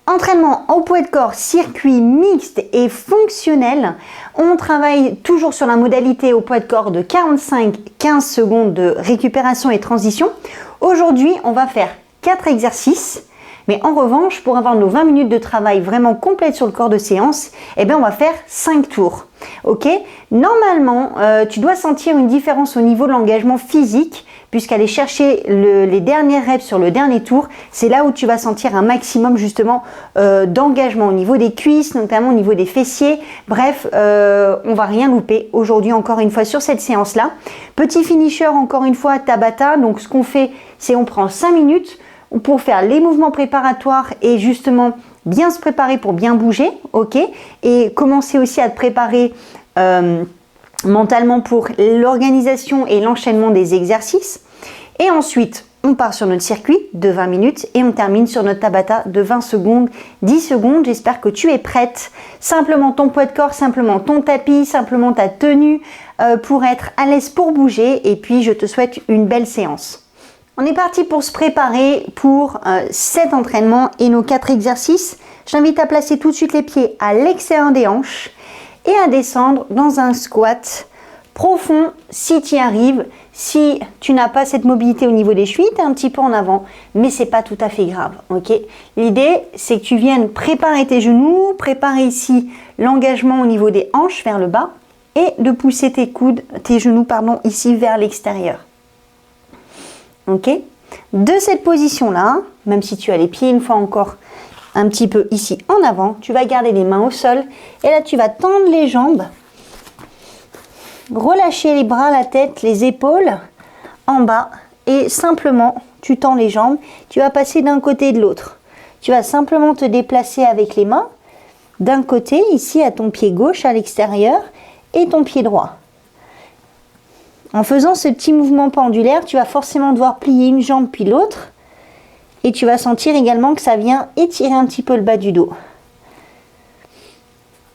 Entraînement au poids de corps, circuit mixte et fonctionnel. On travaille toujours sur la modalité au poids de corps de 45-15 secondes de récupération et transition. Aujourd'hui, on va faire 4 exercices. Mais en revanche, pour avoir nos 20 minutes de travail vraiment complètes sur le corps de séance, eh bien, on va faire 5 tours. Ok? Normalement, tu dois sentir une différence au niveau de l'engagement physique, puisqu'aller chercher les dernières reps sur le dernier tour, c'est là où tu vas sentir un maximum justement d'engagement au niveau des cuisses, notamment au niveau des fessiers. Bref, on va rien louper aujourd'hui encore une fois sur cette séance-là. Petit finisher encore une fois, Tabata. Donc ce qu'on fait, c'est on prend 5 minutes pour faire les mouvements préparatoires et justement bien se préparer pour bien bouger, ok, et commencer aussi à te préparer mentalement pour l'organisation et l'enchaînement des exercices. Et ensuite, on part sur notre circuit de 20 minutes et on termine sur notre Tabata de 20 secondes, 10 secondes. J'espère que tu es prête. Simplement ton poids de corps, simplement ton tapis, simplement ta tenue pour être à l'aise pour bouger. Et puis, je te souhaite une belle séance. On est parti pour se préparer pour cet entraînement et nos 4 exercices. Je t'invite à placer tout de suite les pieds à l'extérieur des hanches et à descendre dans un squat profond si tu y arrives. Si tu n'as pas cette mobilité au niveau des chevilles, tu es un petit peu en avant, mais c'est pas tout à fait grave. Ok. L'idée, c'est que tu viennes préparer tes genoux, préparer ici l'engagement au niveau des hanches vers le bas et de pousser tes genoux ici vers l'extérieur. Ok. De cette position-là, même si tu as les pieds une fois encore un petit peu ici en avant, tu vas garder les mains au sol et là tu vas tendre les jambes, relâcher les bras, la tête, les épaules en bas et simplement tu tends les jambes, tu vas passer d'un côté et de l'autre. Tu vas simplement te déplacer avec les mains d'un côté ici à ton pied gauche à l'extérieur et ton pied droit. En faisant ce petit mouvement pendulaire, tu vas forcément devoir plier une jambe puis l'autre. Et tu vas sentir également que ça vient étirer un petit peu le bas du dos.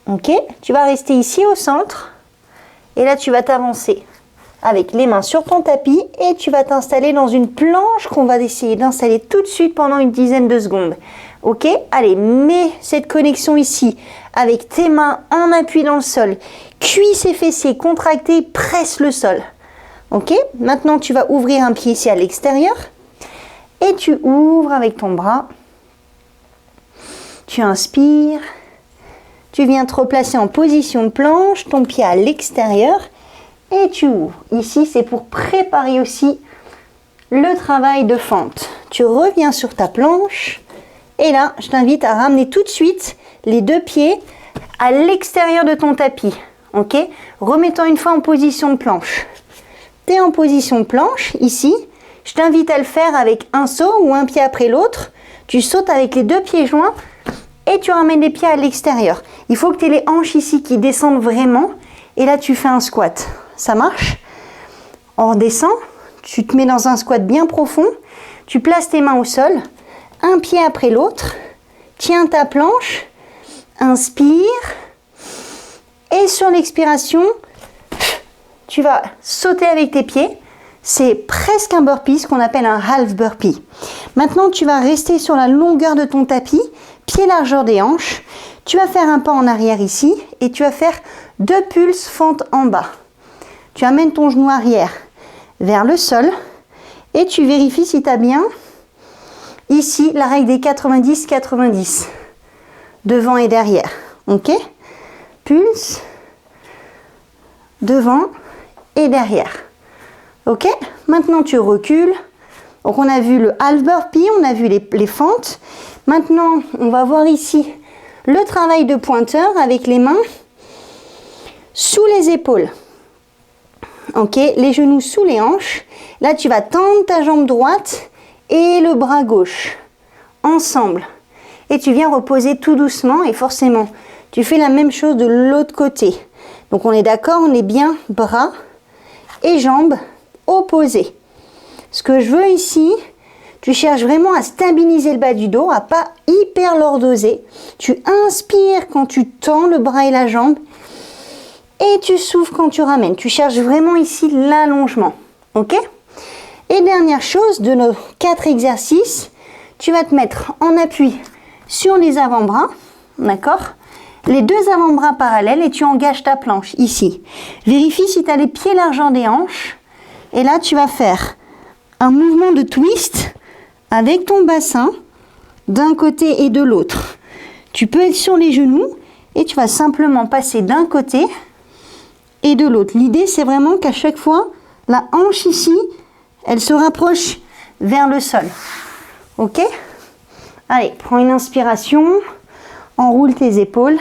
Ok? Tu vas rester ici au centre. Et là, tu vas t'avancer avec les mains sur ton tapis. Et tu vas t'installer dans une planche qu'on va essayer d'installer tout de suite pendant une dizaine de secondes. Ok? Allez, mets cette connexion ici avec tes mains en appui dans le sol. Cuisses et fessiers contractés, presse le sol. Ok, maintenant tu vas ouvrir un pied ici à l'extérieur et tu ouvres avec ton bras. Tu inspires, tu viens te replacer en position de planche, ton pied à l'extérieur et tu ouvres. Ici, c'est pour préparer aussi le travail de fente. Tu reviens sur ta planche et là, je t'invite à ramener tout de suite les 2 pieds à l'extérieur de ton tapis. Ok, remettant une fois en position de planche. Tu es en position de planche, ici. Je t'invite à le faire avec un saut ou un pied après l'autre. Tu sautes avec les 2 pieds joints et tu ramènes les pieds à l'extérieur. Il faut que tu aies les hanches ici qui descendent vraiment. Et là, tu fais un squat. Ça marche? On redescend. Tu te mets dans un squat bien profond. Tu places tes mains au sol. Un pied après l'autre. Tiens ta planche. Inspire. Et sur l'expiration, tu vas sauter avec tes pieds. C'est presque un burpee, ce qu'on appelle un half burpee. Maintenant, tu vas rester sur la longueur de ton tapis, pied largeur des hanches. Tu vas faire un pas en arrière ici et tu vas faire 2 pulses fente en bas. Tu amènes ton genou arrière vers le sol et tu vérifies si tu as bien ici la règle des 90-90. Devant et derrière. Ok? Pulse, devant et derrière. Ok? Maintenant tu recules. Donc on a vu le half burpee, on a vu les fentes. Maintenant on va voir ici le travail de pointeur avec les mains sous les épaules. Ok? Les genoux sous les hanches. Là tu vas tendre ta jambe droite et le bras gauche ensemble. Et tu viens reposer tout doucement et forcément tu fais la même chose de l'autre côté. Donc on est d'accord, on est bien bras et jambes opposées. Ce que je veux ici, tu cherches vraiment à stabiliser le bas du dos, à pas hyper lordoser. Tu inspires quand tu tends le bras et la jambe et tu souffles quand tu ramènes. Tu cherches vraiment ici l'allongement. Ok? Et dernière chose, de nos 4 exercices, tu vas te mettre en appui sur les avant-bras, d'accord? Les deux avant-bras parallèles et tu engages ta planche ici. Vérifie si tu as les pieds largeur des hanches. Et là, tu vas faire un mouvement de twist avec ton bassin d'un côté et de l'autre. Tu peux être sur les genoux et tu vas simplement passer d'un côté et de l'autre. L'idée, c'est vraiment qu'à chaque fois, la hanche ici, elle se rapproche vers le sol. Ok? Allez, prends une inspiration. Enroule tes épaules.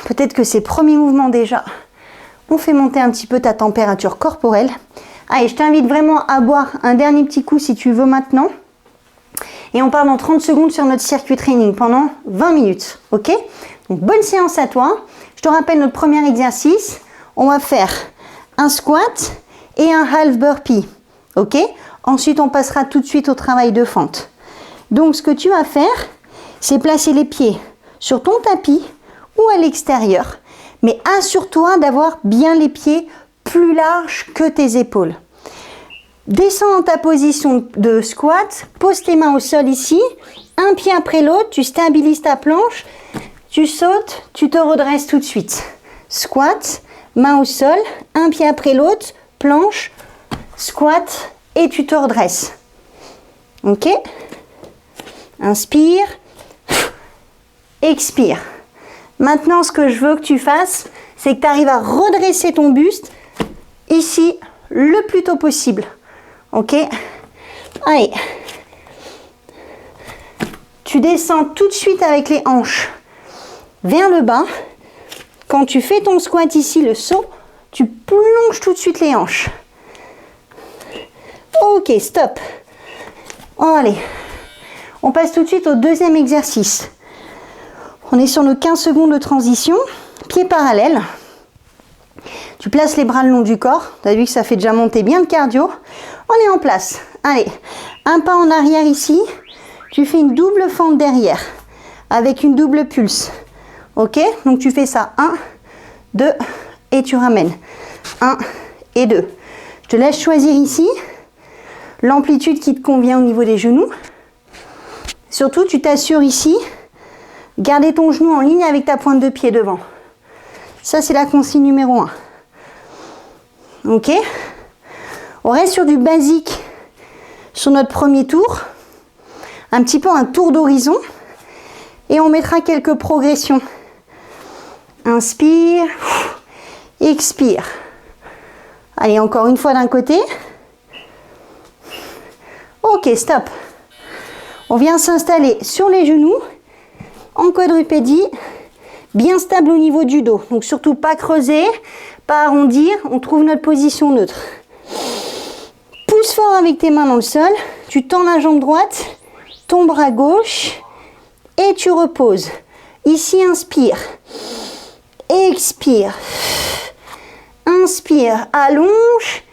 Peut-être que ces premiers mouvements déjà ont fait monter un petit peu ta température corporelle. Allez, je t'invite vraiment à boire un dernier petit coup si tu veux maintenant. Et on part dans 30 secondes sur notre circuit training pendant 20 minutes. Ok? Donc, bonne séance à toi. Je te rappelle notre premier exercice. On va faire un squat et un half burpee. Ok? Ensuite, on passera tout de suite au travail de fente. Donc, ce que tu vas faire, c'est placer les pieds sur ton tapis ou à l'extérieur. Mais assure-toi d'avoir bien les pieds plus larges que tes épaules. Descends dans ta position de squat, pose tes mains au sol ici, un pied après l'autre, tu stabilises ta planche, tu sautes, tu te redresses tout de suite. Squat, main au sol, un pied après l'autre, planche, squat et tu te redresses. Ok? Inspire, expire. Maintenant, ce que je veux que tu fasses, c'est que tu arrives à redresser ton buste ici le plus tôt possible. Ok? Allez. Tu descends tout de suite avec les hanches vers le bas. Quand tu fais ton squat ici, le saut, tu plonges tout de suite les hanches. Ok, stop. Oh, allez. On passe tout de suite au deuxième exercice. On est sur nos 15 secondes de transition. Pieds parallèles. Tu places les bras le long du corps. Tu as vu que ça fait déjà monter bien le cardio. On est en place. Allez, un pas en arrière ici. Tu fais une double fente derrière avec une double pulse. Ok? Donc tu fais ça. 1, 2 et tu ramènes. 1 et 2. Je te laisse choisir ici l'amplitude qui te convient au niveau des genoux. Surtout, tu t'assures ici, garder ton genou en ligne avec ta pointe de pied devant. Ça, c'est la consigne numéro 1. Ok? On reste sur du basique sur notre premier tour. Un petit peu un tour d'horizon. Et on mettra quelques progressions. Inspire. Expire. Allez, encore une fois d'un côté. Ok, stop. On vient s'installer sur les genoux, en quadrupédie, bien stable au niveau du dos. Donc surtout pas creuser, pas arrondir, on trouve notre position neutre. Pousse fort avec tes mains dans le sol, tu tends la jambe droite, ton bras gauche et tu reposes. Ici, inspire, expire, inspire, allonge,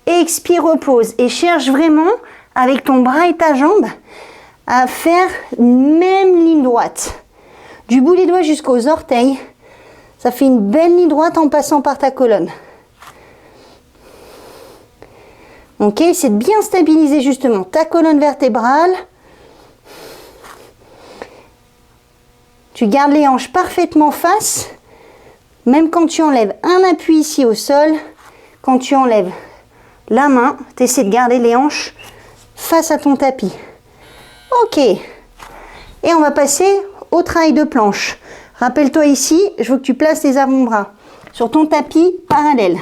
expire, repose. Et cherche vraiment avec ton bras et ta jambe à faire une même ligne droite. Du bout des doigts jusqu'aux orteils, ça fait une belle ligne droite en passant par ta colonne. Ok, c'est de bien stabiliser justement ta colonne vertébrale. Tu gardes les hanches parfaitement face, même quand tu enlèves un appui ici au sol, quand tu enlèves la main, tu essaies de garder les hanches face à ton tapis. Ok, et on va passer au travail de planche. Rappelle-toi ici, je veux que tu places tes avant-bras sur ton tapis parallèle.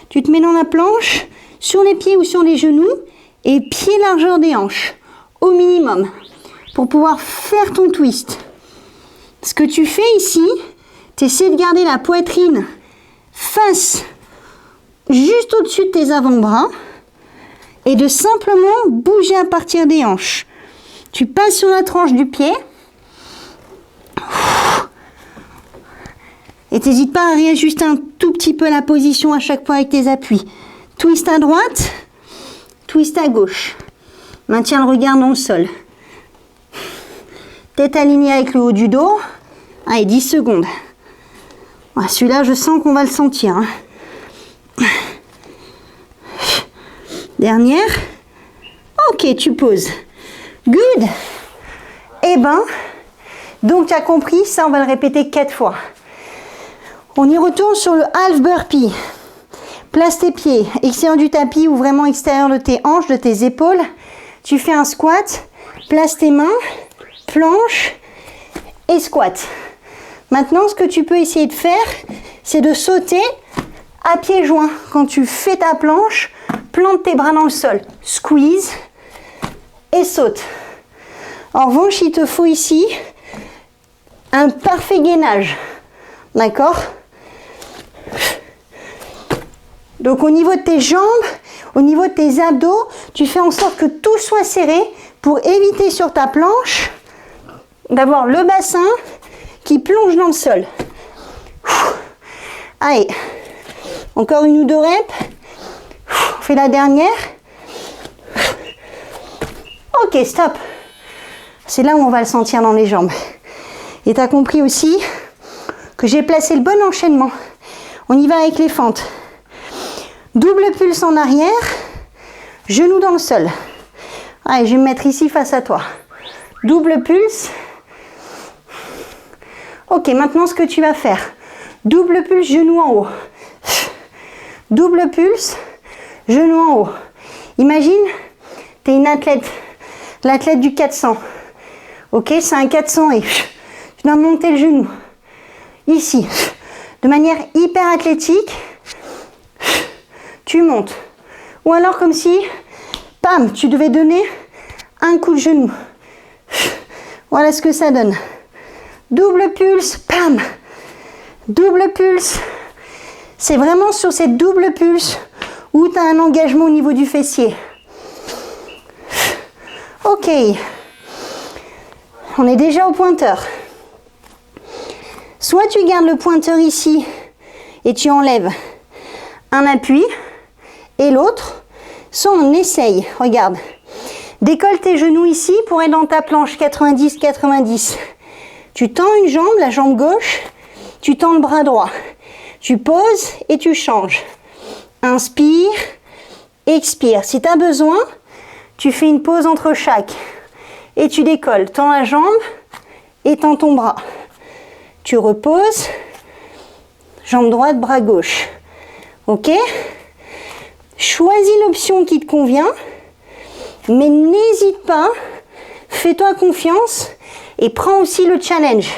Tu te mets dans la planche, sur les pieds ou sur les genoux, et pied largeur des hanches, au minimum, pour pouvoir faire ton twist. Ce que tu fais ici, tu essaies de garder la poitrine face, juste au-dessus de tes avant-bras, et de simplement bouger à partir des hanches. Tu passes sur la tranche du pied. Et n'hésite pas à réajuster un tout petit peu la position à chaque fois avec tes appuis. Twist à droite, twist à gauche. Maintiens le regard dans le sol. Tête alignée avec le haut du dos. Allez, 10 secondes. Voilà, celui-là, je sens qu'on va le sentir. Dernière. Ok, tu poses. Good. Eh ben, Donc tu as compris, ça on va le répéter 4 fois. On y retourne sur le half burpee. Place tes pieds extérieur du tapis ou vraiment extérieur de tes hanches, de tes épaules. Tu fais un squat, place tes mains, planche et squat. Maintenant, ce que tu peux essayer de faire, c'est de sauter à pieds joints. Quand tu fais ta planche, plante tes bras dans le sol, squeeze et saute. En revanche, il te faut ici un parfait gainage. D'accord ? Donc au niveau de tes jambes, au niveau de tes abdos, tu fais en sorte que tout soit serré pour éviter sur ta planche d'avoir le bassin qui plonge dans le sol. Allez, encore une ou deux reps. On fait la dernière. Ok, stop. C'est là où on va le sentir dans les jambes. Et tu as compris aussi que j'ai placé le bon enchaînement. On y va avec les fentes. Double pulse en arrière, genou dans le sol. Allez, je vais me mettre ici face à toi. Double pulse. Ok, maintenant ce que tu vas faire. Double pulse, genou en haut. Double pulse, genou en haut. Imagine, tu es une athlète, l'athlète du 400. Ok, c'est un 400 et tu dois monter le genou. Ici, de manière hyper athlétique. Tu montes. Ou alors comme si, pam, tu devais donner un coup de genou. Voilà ce que ça donne. Double pulse, pam. Double pulse. C'est vraiment sur cette double pulse où tu as un engagement au niveau du fessier. Ok. On est déjà au pointeur. Soit tu gardes le pointeur ici et tu enlèves un appui. Et l'autre, soit on essaye, regarde, décolle tes genoux ici pour être dans ta planche 90-90. Tu tends une jambe, la jambe gauche, tu tends le bras droit. Tu poses et tu changes. Inspire, expire. Si tu as besoin, tu fais une pause entre chaque. Et tu décolles, tends la jambe et tends ton bras. Tu reposes, jambe droite, bras gauche. Ok ? Choisis l'option qui te convient, mais n'hésite pas, fais-toi confiance et prends aussi le challenge.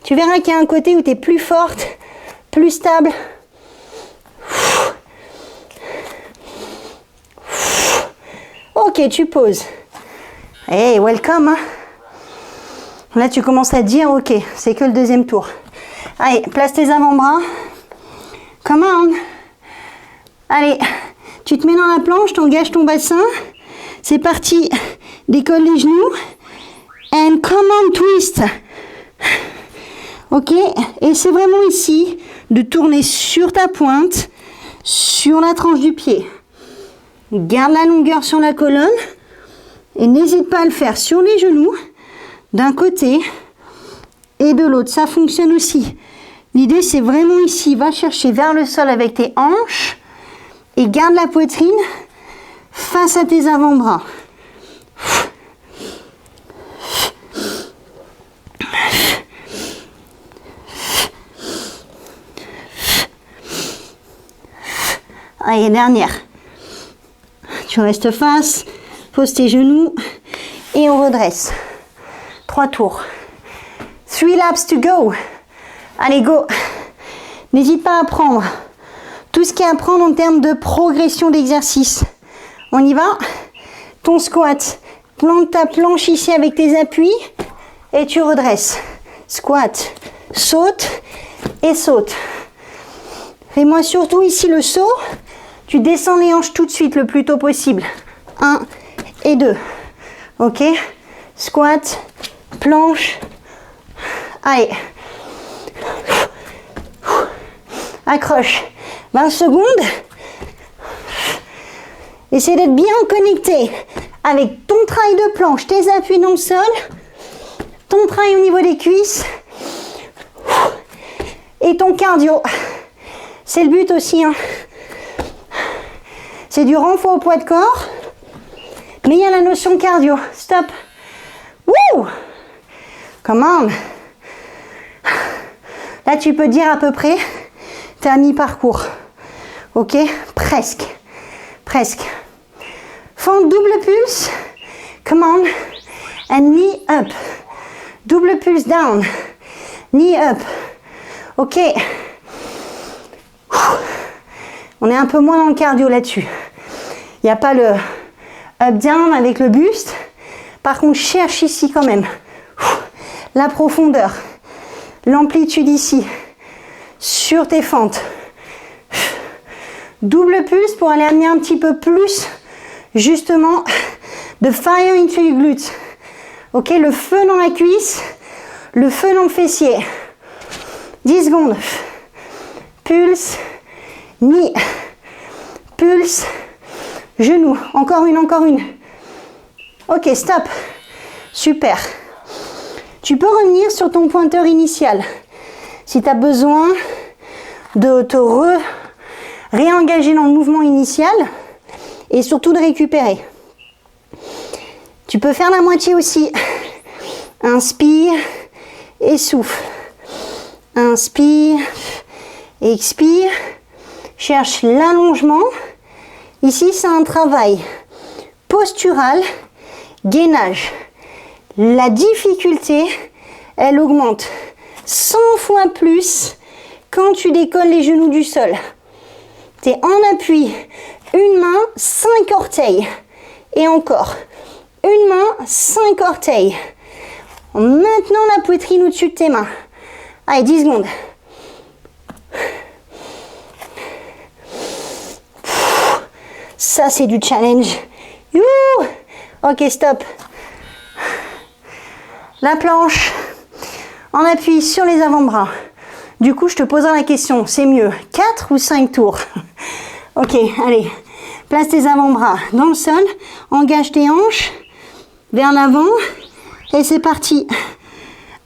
Tu verras qu'il y a un côté où tu es plus forte, plus stable. Ok, tu poses. Hey, welcome. Hein. Là, tu commences à te dire, ok, c'est que le deuxième tour. Allez, place tes avant-bras. Come on. Allez, tu te mets dans la planche, tu engages ton bassin. C'est parti. Décolle les genoux. And come on, twist. Ok, et c'est vraiment ici de tourner sur ta pointe, sur la tranche du pied. Garde la longueur sur la colonne et n'hésite pas à le faire sur les genoux, d'un côté et de l'autre. Ça fonctionne aussi. L'idée, c'est vraiment ici, va chercher vers le sol avec tes hanches et garde la poitrine face à tes avant-bras. Allez, dernière. Tu restes face, pose tes genoux et on redresse. 3 tours. 3 laps to go. Allez, go. N'hésite pas à prendre tout ce qu'il y a à prendre en termes de progression d'exercice. On y va. Ton squat. Plante ta planche ici avec tes appuis et tu redresses. Squat, saute et saute. Fais-moi surtout ici le saut. Tu descends les hanches tout de suite le plus tôt possible. 1 et 2. Ok. Squat, planche. Allez. Accroche. 20 secondes. Essaie d'être bien connecté avec ton travail de planche, tes appuis dans le sol, ton travail au niveau des cuisses et ton cardio. C'est le but aussi. Hein. C'est du renfort au poids de corps, mais il y a la notion cardio. Stop. Wouh! Come on. Là, tu peux dire à peu près, tu es à mi-parcours. Ok? Presque. Presque. Fente double pulse. Come on. And knee up. Double pulse down. Knee up. Ok. On est un peu moins dans le cardio là-dessus. Il n'y a pas le up-down avec le buste. Par contre, cherche ici quand même la profondeur, l'amplitude ici, sur tes fentes. Double pulse pour aller amener un petit peu plus, justement, de fire into your glutes. Ok, le feu dans la cuisse, le feu dans le fessier. 10 secondes. Pulse, knee, pulse, genou. Encore une, encore une. Ok, stop. Super. Tu peux revenir sur ton pointeur initial. Si tu as besoin de te réengager dans le mouvement initial et surtout de récupérer. Tu peux faire la moitié aussi. Inspire et souffle. Inspire, expire. Cherche l'allongement. Ici, c'est un travail postural, gainage. La difficulté, elle augmente 100 fois plus quand tu décolles les genoux du sol. Tu es en appui, une main, 5 orteils. Et encore, une main, 5 orteils. En maintenant la poitrine au-dessus de tes mains. Allez, 10 secondes. Ça, c'est du challenge. Youhou! Ok, stop. La planche, en appui sur les avant-bras. Du coup, je te poserai la question, c'est mieux 4 ou 5 tours? Ok, allez. Place tes avant-bras dans le sol. Engage tes hanches vers l'avant. Et c'est parti.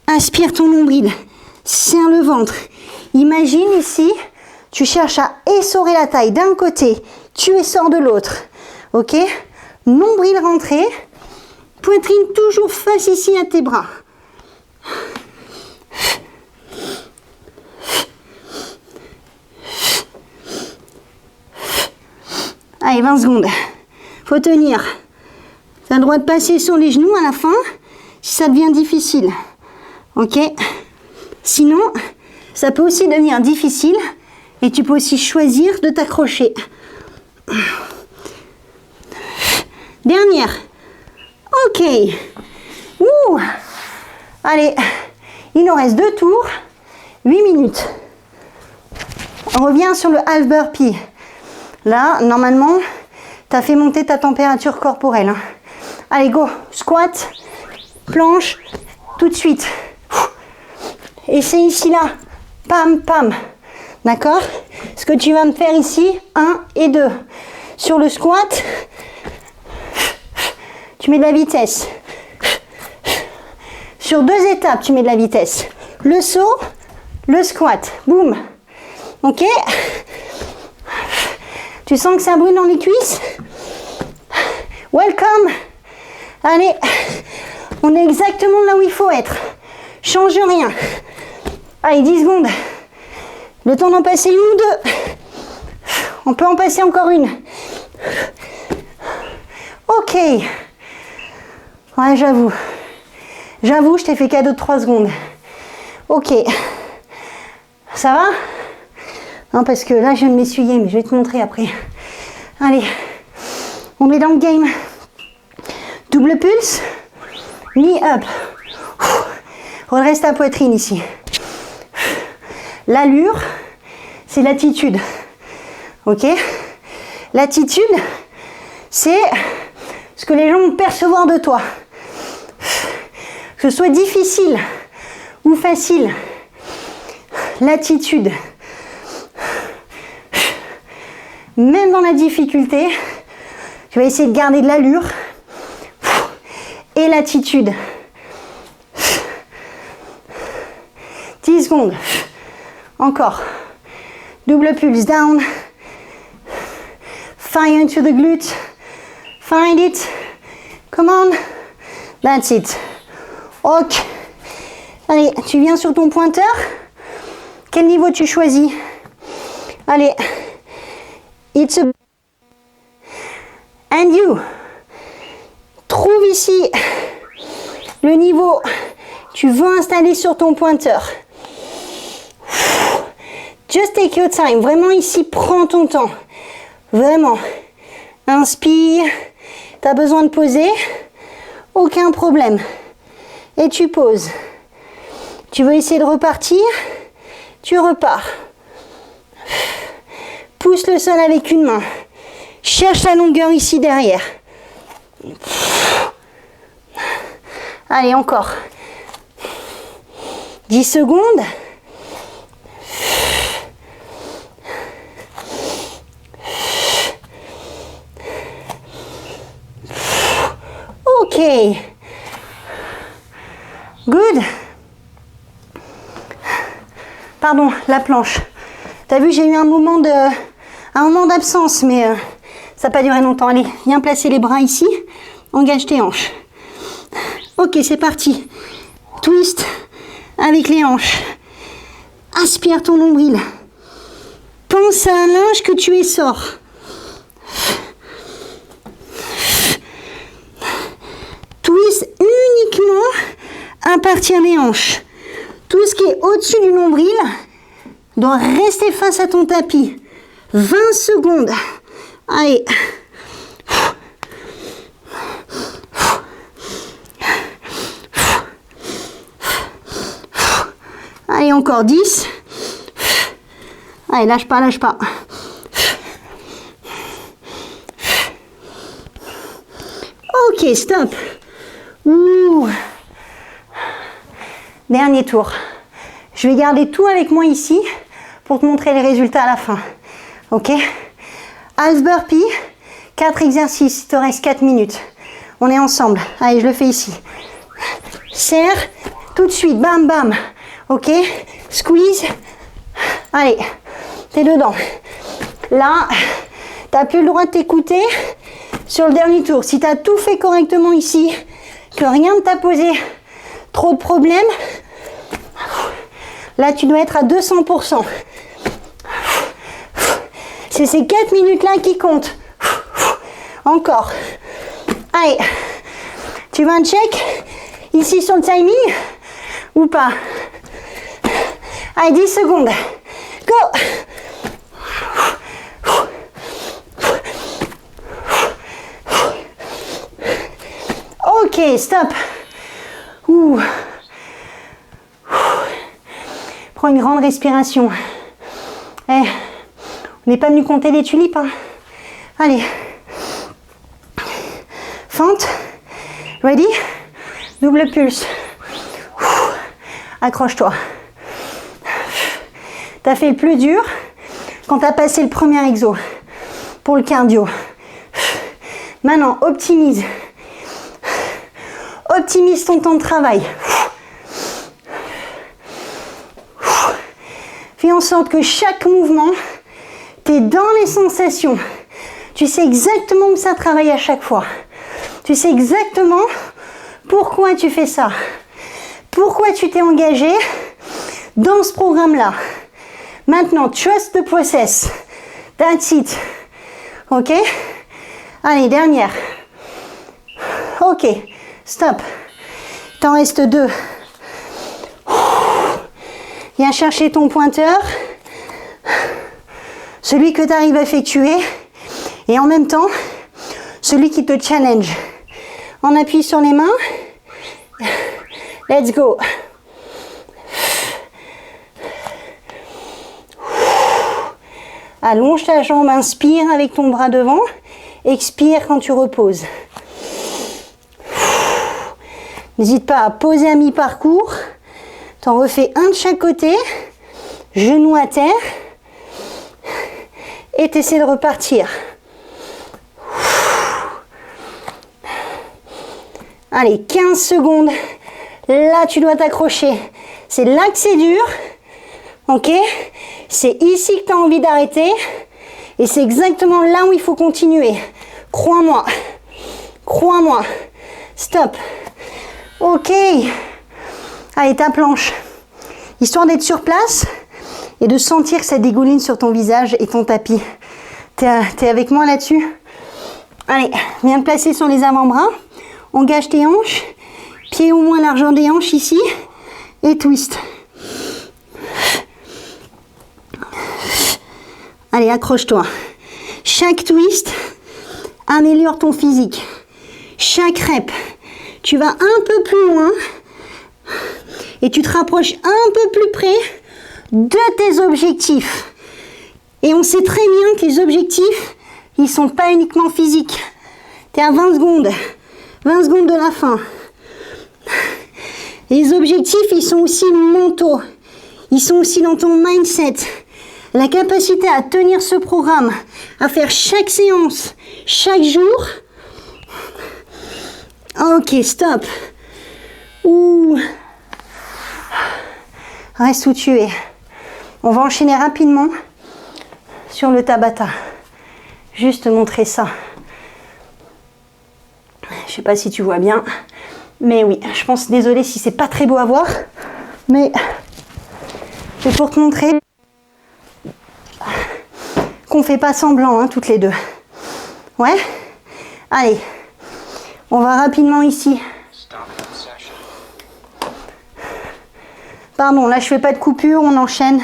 Inspire ton nombril. Serre le ventre. Imagine ici, tu cherches à essorer la taille d'un côté. Tu essores de l'autre. Ok? Nombril rentré. Poitrine toujours face ici à tes bras. Allez, 20 secondes. Faut tenir. Tu as le droit de passer sur les genoux à la fin si ça devient difficile. Ok? Sinon, ça peut aussi devenir difficile et tu peux aussi choisir de t'accrocher. Dernière. Ok. Ouh. Allez, il nous reste 2 tours, 8 minutes. On revient sur le half burpee. Là, normalement, tu as fait monter ta température corporelle. Hein. Allez, go. Squat, planche, tout de suite. Et c'est ici, là. Pam, pam. D'accord? Ce que tu vas me faire ici, 1 et 2. Sur le squat, tu mets de la vitesse. Sur 2 étapes, tu mets de la vitesse. Le saut, le squat. Boum. Ok? Tu sens que ça brûle dans les cuisses? Welcome. Allez, on est exactement là où il faut être. Change rien. Allez, 10 secondes. Le temps d'en passer une ou 2. On peut en passer encore une. Ok. Ouais, j'avoue. J'avoue, je t'ai fait cadeau de 3 secondes. Ok. Ça va? Non, parce que là, je viens de m'essuyer, mais je vais te montrer après. Allez. On est dans le game. Double pulse. Knee up. Redresse ta poitrine ici. L'allure, c'est l'attitude. Ok? L'attitude, c'est ce que les gens vont percevoir de toi. Que ce soit difficile ou facile. L'attitude. Même dans la difficulté, tu vas essayer de garder de l'allure et l'attitude. 10 secondes. Encore. Double pulse down. Fire into the glute. Find it. Come on. That's it. Ok. Allez, tu viens sur ton pointeur. Quel niveau tu choisis? Allez. It's a... And you. Trouve ici le niveau que tu veux installer sur ton pointeur. Just take your time. Vraiment ici, prends ton temps. Vraiment. Inspire. Tu as besoin de poser. Aucun problème. Et tu poses. Tu veux essayer de repartir? Tu repars. Pousse le sol avec une main. Cherche la longueur ici derrière. Allez, encore. 10 secondes. Ok. Good. Pardon, la planche. T'as vu, j'ai eu un moment d'absence, mais ça n'a pas duré longtemps. Allez, viens placer les bras ici. Engage tes hanches. Ok, c'est parti. Twist avec les hanches. Aspire ton nombril. Pense à un linge que tu essores. Twist uniquement à partir des hanches. Tout ce qui est au-dessus du nombril doit rester face à ton tapis. 20 secondes. Allez. Allez, encore 10. Allez, lâche pas, lâche pas. Ok, stop. Ouh. Dernier tour. Je vais garder tout avec moi ici pour te montrer les résultats à la fin. Ok? Half burpee, 4 exercices, il te reste 4 minutes. On est ensemble. Allez, je le fais ici. Serre, tout de suite, bam, bam. Ok? Squeeze. Allez, t'es dedans. Là, t'as plus le droit de t'écouter sur le dernier tour. Si t'as tout fait correctement ici, que rien ne t'a posé trop de problèmes, là, tu dois être à 200%. C'est ces 4 minutes-là qui comptent. Encore. Allez. Tu veux un check ici sur le timing ou pas? Allez, 10 secondes. Go. Ok, stop. Ouh. Prends une grande respiration. On n'est pas venu compter les tulipes. Hein. Allez. Fente. Ready? Double pulse. Accroche-toi. T'as fait le plus dur quand t'as passé le premier exo pour le cardio. Maintenant, optimise. Optimise ton temps de travail. Fais en sorte que chaque mouvement, tu es dans les sensations. Tu sais exactement où ça travaille à chaque fois. Tu sais exactement pourquoi tu fais ça. Pourquoi tu t'es engagé dans ce programme-là. Maintenant, trust the process. That's it. Ok? Allez, dernière. Ok, stop. T'en reste 2. Viens chercher ton pointeur. Celui que tu arrives à effectuer. Et en même temps, celui qui te challenge. On appuie sur les mains. Let's go. Allonge ta jambe, inspire avec ton bras devant. Expire quand tu reposes. N'hésite pas à poser à mi-parcours. T'en refais un de chaque côté. Genou à terre. Et t'essaies de repartir. Allez, 15 secondes. Là, tu dois t'accrocher. C'est là que c'est dur. Ok? C'est ici que tu as envie d'arrêter. Et c'est exactement là où il faut continuer. Crois-moi. Crois-moi. Stop. Ok. Allez, ta planche. Histoire d'être sur place et de sentir que ça dégouline sur ton visage et ton tapis. T'es avec moi là-dessus? Allez, viens te placer sur les avant-bras. Engage tes hanches. Pieds au moins largeur des hanches ici. Et twist. Allez, accroche-toi. Chaque twist améliore ton physique. Chaque rep, tu vas un peu plus loin et tu te rapproches un peu plus près de tes objectifs. Et on sait très bien que les objectifs, ils ne sont pas uniquement physiques. Tu es à 20 secondes. 20 secondes de la fin. Les objectifs, ils sont aussi mentaux. Ils sont aussi dans ton mindset. La capacité à tenir ce programme, à faire chaque séance, chaque jour. Ok, stop. Ouh. Reste où tu es. On va enchaîner rapidement sur le Tabata. Juste montrer ça. Je sais pas si tu vois bien, mais oui, je pense, désolée si c'est pas très beau à voir, mais c'est pour te montrer qu'on fait pas semblant, hein, toutes les deux. Ouais? Allez, on va rapidement ici. Pardon, là je fais pas de coupure, on enchaîne.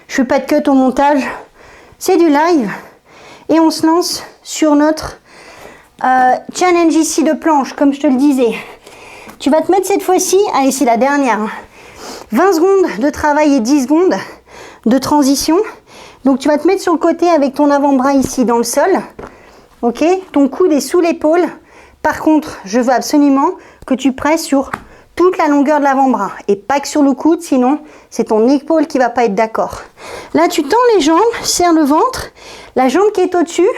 Je fais pas de cut au montage. C'est du live. Et on se lance sur notre challenge ici de planche, comme je te le disais. Tu vas te mettre cette fois-ci, allez, c'est la dernière. 20 secondes de travail et 10 secondes de transition. Donc tu vas te mettre sur le côté avec ton avant-bras ici dans le sol. Ok, ton coude est sous l'épaule. Par contre, je veux absolument que tu presses sur toute la longueur de l'avant-bras et pas que sur le coude, sinon c'est ton épaule qui va pas être d'accord. Là, tu tends les jambes, serre le ventre. La jambe qui est au-dessus,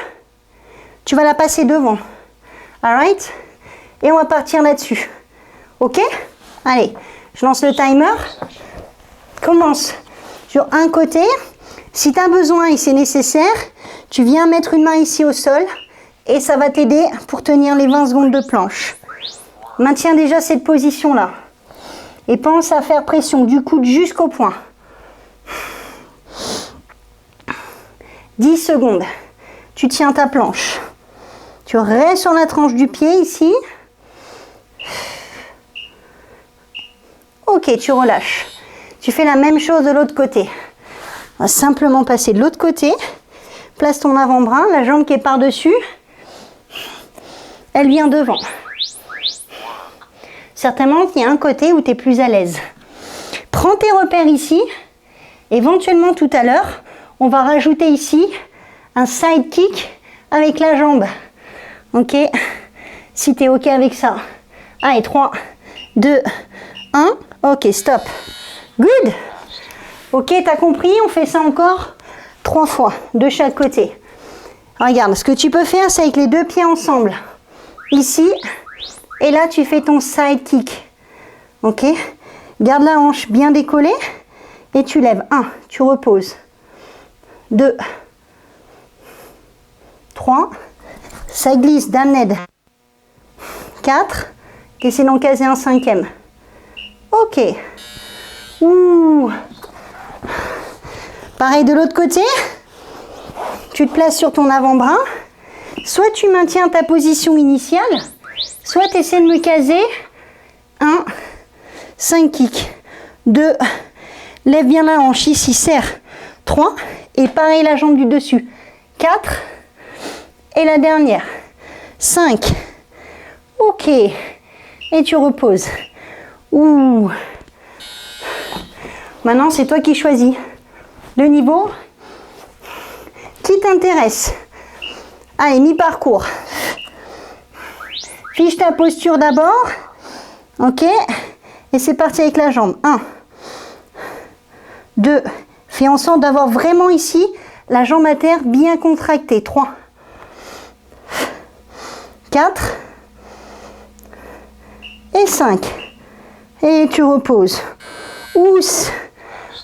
tu vas la passer devant. Alright? Et on va partir là-dessus. Ok? Allez, je lance le timer. Commence sur un côté. Si tu as besoin et c'est nécessaire, tu viens mettre une main ici au sol et ça va t'aider pour tenir les 20 secondes de planche. Maintiens déjà cette position-là. Et pense à faire pression du coude jusqu'au poing. 10 secondes. Tu tiens ta planche. Tu restes sur la tranche du pied ici. Ok, tu relâches. Tu fais la même chose de l'autre côté. On va simplement passer de l'autre côté. Place ton avant-bras, la jambe qui est par-dessus. Elle vient devant. Certainement qu'il y a un côté où tu es plus à l'aise. Prends tes repères ici. Éventuellement tout à l'heure, on va rajouter ici un side kick avec la jambe. Ok? Si tu es ok avec ça. Allez, 3, 2, 1. Ok, stop. Good. Ok, tu as compris? On fait ça encore 3 fois de chaque côté. Regarde, ce que tu peux faire, c'est avec les deux pieds ensemble. Ici. Et là, tu fais ton side kick. Ok? Garde la hanche bien décollée. Et tu lèves. 1, tu reposes. 2, 3, ça glisse d'un aide. 4, essaie d'en caser un 5e. Ok. Ouh. Pareil de l'autre côté. Tu te places sur ton avant-bras. Soit tu maintiens ta position initiale, soit tu essaies de me caser. 1, 5 kicks. 2, lève bien la hanche ici, serre. 3, et pareil la jambe du dessus. 4, et la dernière. 5. Ok. Et tu reposes. Ouh. Maintenant, c'est toi qui choisis le niveau qui t'intéresse. Allez, mi-parcours. Fiche ta posture d'abord. Ok. Et c'est parti avec la jambe. 1, 2. Fais en sorte d'avoir vraiment ici la jambe à terre bien contractée. 3, 4 et 5. Et tu reposes. Ouss.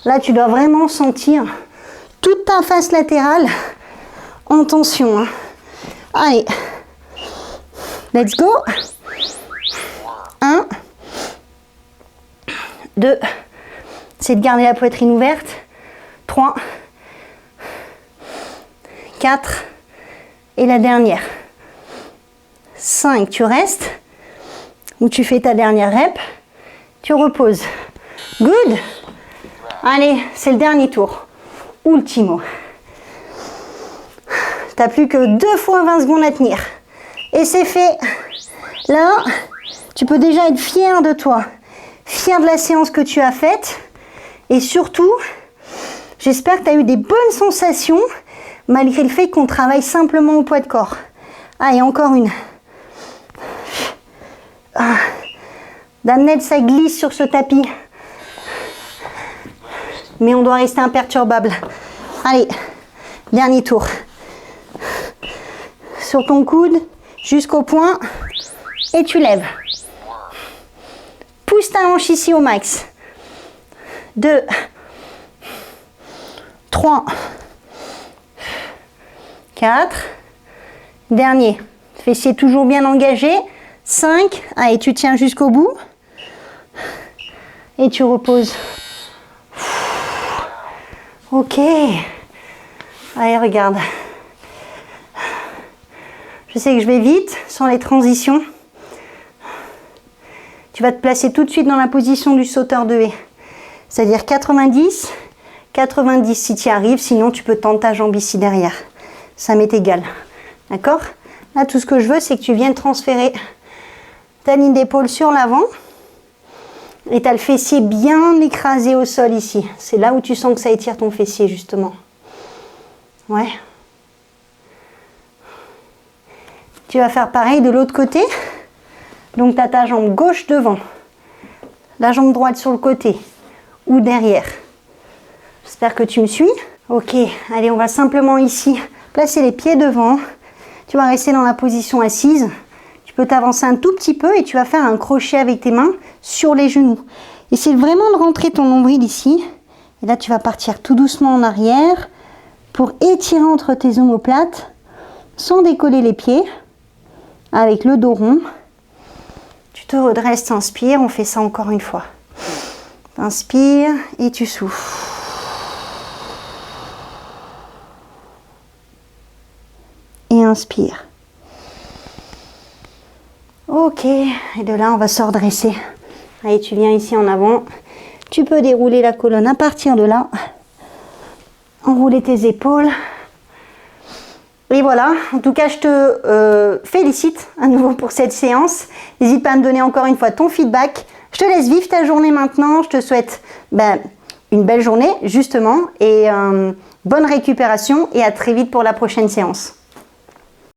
Là, tu dois vraiment sentir toute ta face latérale en tension. Hein. Allez. Let's go. 1, 2, c'est de garder la poitrine ouverte. 3, 4, et la dernière. 5, tu restes, ou tu fais ta dernière rep, tu reposes. Good. Allez, c'est le dernier tour. Ultimo. Tu n'as plus que 2 fois 20 secondes à tenir. Et c'est fait. Là, tu peux déjà être fier de toi, fier de la séance que tu as faite. Et surtout, j'espère que tu as eu des bonnes sensations, malgré le fait qu'on travaille simplement au poids de corps. Allez, encore une. Damned, ça glisse sur ce tapis. Mais on doit rester imperturbable. Allez, dernier tour. Sur ton coude, jusqu'au point, et tu lèves. Pousse ta hanche ici au max. 2, 3, 4, dernier. Fessier toujours bien engagé. 5, allez, tu tiens jusqu'au bout. Et tu reposes. Ok. Allez, regarde. Je sais que je vais vite sur les transitions. Tu vas te placer tout de suite dans la position du sauteur de haie. C'est-à-dire 90, 90 si tu y arrives, sinon tu peux tendre ta jambe ici derrière. Ça m'est égal. D'accord? Là, tout ce que je veux, c'est que tu viennes transférer ta ligne d'épaule sur l'avant. Et tu as le fessier bien écrasé au sol ici. C'est là où tu sens que ça étire ton fessier, justement. Ouais. Tu vas faire pareil de l'autre côté. Donc, tu as ta jambe gauche devant. La jambe droite sur le côté ou derrière. J'espère que tu me suis. Ok, allez, on va simplement ici placer les pieds devant. Tu vas rester dans la position assise. Tu peux t'avancer un tout petit peu et tu vas faire un crochet avec tes mains sur les genoux. Essaye vraiment de rentrer ton nombril ici. Et là, tu vas partir tout doucement en arrière pour étirer entre tes omoplates sans décoller les pieds avec le dos rond. Tu te redresses, t'inspires. On fait ça encore une fois. Inspire et tu souffles. Et inspire. Ok, et de là, on va se redresser. Allez, tu viens ici en avant. Tu peux dérouler la colonne à partir de là. Enrouler tes épaules. Et voilà, en tout cas, je te félicite à nouveau pour cette séance. N'hésite pas à me donner encore une fois ton feedback. Je te laisse vivre ta journée maintenant. Je te souhaite une belle journée, justement, et bonne récupération. Et à très vite pour la prochaine séance.